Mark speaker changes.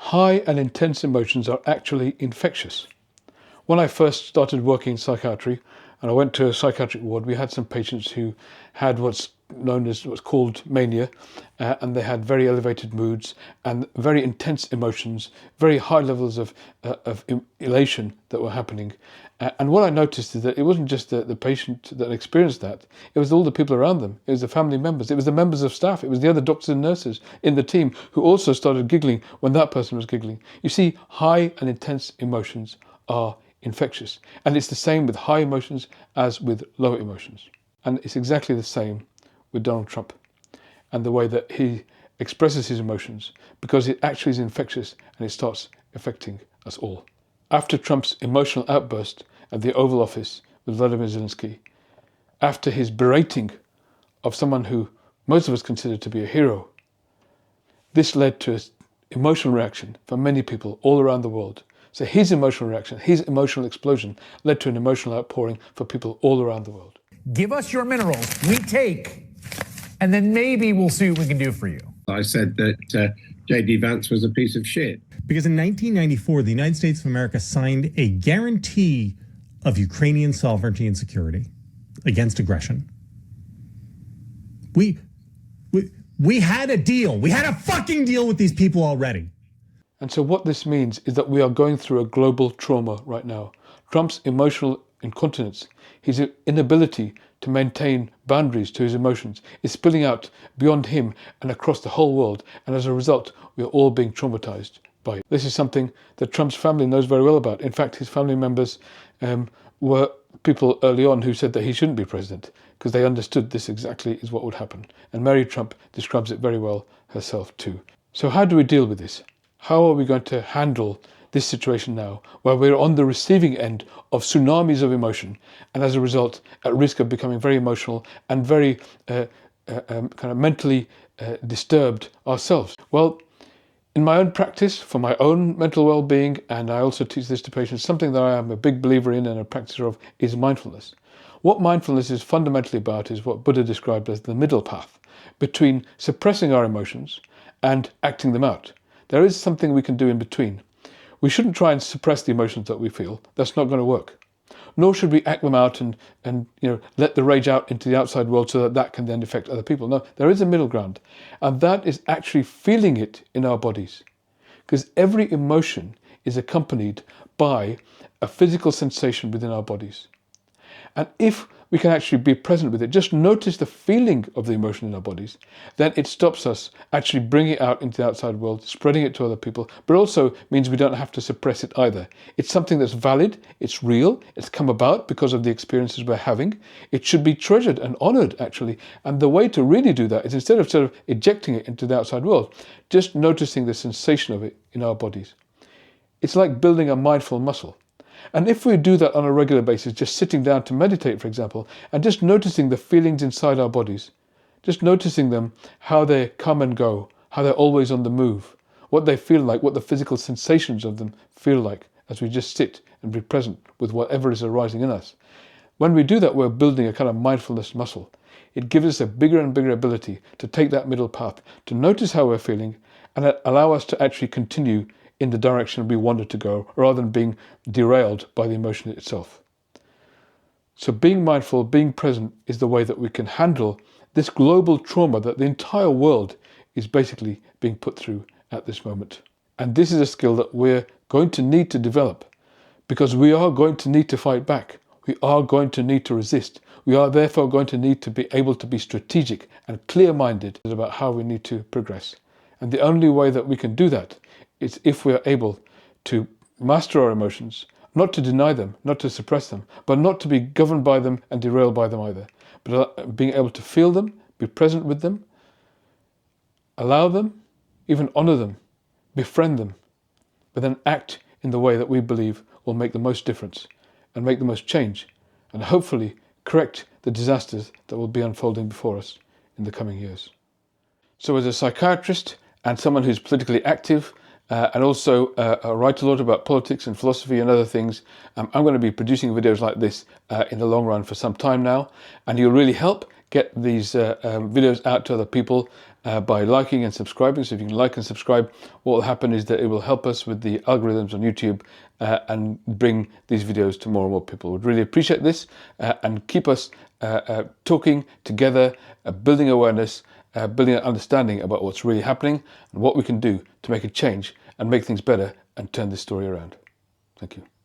Speaker 1: high and intense emotions are actually infectious. When I first started working in psychiatry and I went to a psychiatric ward, we had some patients who had what's called mania, and they had very elevated moods and very intense emotions, very high levels of elation that were happening. And what I noticed is that it wasn't just the patient that experienced that, it was all the people around them. It was the family members, it was the members of staff, it was the other doctors and nurses in the team who also started giggling when that person was giggling. You see, high and intense emotions are infectious. And it's the same with high emotions as with low emotions. And it's exactly the same with Donald Trump and the way that he expresses his emotions, because it actually is infectious and it starts affecting us all. After Trump's emotional outburst at the Oval Office with Vladimir Zelensky, after his berating of someone who most of us consider to be a hero, this led to an emotional reaction for many people all around the world. So his emotional reaction, his emotional explosion, led to an emotional outpouring for people all around the world.
Speaker 2: Give us your minerals, we take, and then maybe we'll see what we can do for you.
Speaker 3: I said that J.D. Vance was a piece of shit.
Speaker 4: Because in 1994, the United States of America signed a guarantee of Ukrainian sovereignty and security against aggression. We had a deal. We had a fucking deal with these people already.
Speaker 1: And so what this means is that we are going through a global trauma right now. Trump's emotional incontinence, his inability to maintain boundaries to his emotions, is spilling out beyond him and across the whole world. And as a result, we are all being traumatized by it. This is something that Trump's family knows very well about. In fact, his family members were people early on who said that he shouldn't be president because they understood this exactly is what would happen. And Mary Trump describes it very well herself too. So how do we deal with this? How are we going to handle this situation now, where we're on the receiving end of tsunamis of emotion, and as a result, at risk of becoming very emotional and very kind of mentally disturbed ourselves? Well, in my own practice, for my own mental well-being, and I also teach this to patients, something that I am a big believer in and a practicer of is mindfulness. What mindfulness is fundamentally about is what Buddha described as the middle path between suppressing our emotions and acting them out. There is something we can do in between. We shouldn't try and suppress the emotions that we feel. That's not going to work. Nor should we act them out and let the rage out into the outside world so that that can then affect other people. No, there is a middle ground. And that is actually feeling it in our bodies. Because every emotion is accompanied by a physical sensation within our bodies. And if we can actually be present with it, just notice the feeling of the emotion in our bodies, then it stops us actually bringing it out into the outside world, spreading it to other people, but also means we don't have to suppress it either. It's something that's valid, it's real, it's come about because of the experiences we're having. It should be treasured and honored, actually. And the way to really do that is, instead of sort of ejecting it into the outside world, just noticing the sensation of it in our bodies. It's like building a mindful muscle. And if we do that on a regular basis, just sitting down to meditate, for example, and just noticing the feelings inside our bodies, just noticing them, how they come and go, how they're always on the move, what they feel like, what the physical sensations of them feel like, as we just sit and be present with whatever is arising in us. When we do that, we're building a kind of mindfulness muscle. It gives us a bigger and bigger ability to take that middle path, to notice how we're feeling, and allow us to actually continue in the direction we wanted to go, rather than being derailed by the emotion itself. So being mindful, being present, is the way that we can handle this global trauma that the entire world is basically being put through at this moment. And this is a skill that we're going to need to develop, because we are going to need to fight back. We are going to need to resist. We are therefore going to need to be able to be strategic and clear-minded about how we need to progress. And the only way that we can do that is if we are able to master our emotions, not to deny them, not to suppress them, but not to be governed by them and derailed by them either, but being able to feel them, be present with them, allow them, even honor them, befriend them, but then act in the way that we believe will make the most difference and make the most change, and hopefully correct the disasters that will be unfolding before us in the coming years. So as a psychiatrist and someone who's politically active, and also write a lot about politics and philosophy and other things, I'm going to be producing videos like this in the long run for some time now, and you'll really help get these videos out to other people by liking and subscribing. So if you can like and subscribe, what will happen is that it will help us with the algorithms on YouTube and bring these videos to more and more people. Would really appreciate this and keep us talking together, building awareness, building an understanding about what's really happening and what we can do to make a change and make things better and turn this story around. Thank you.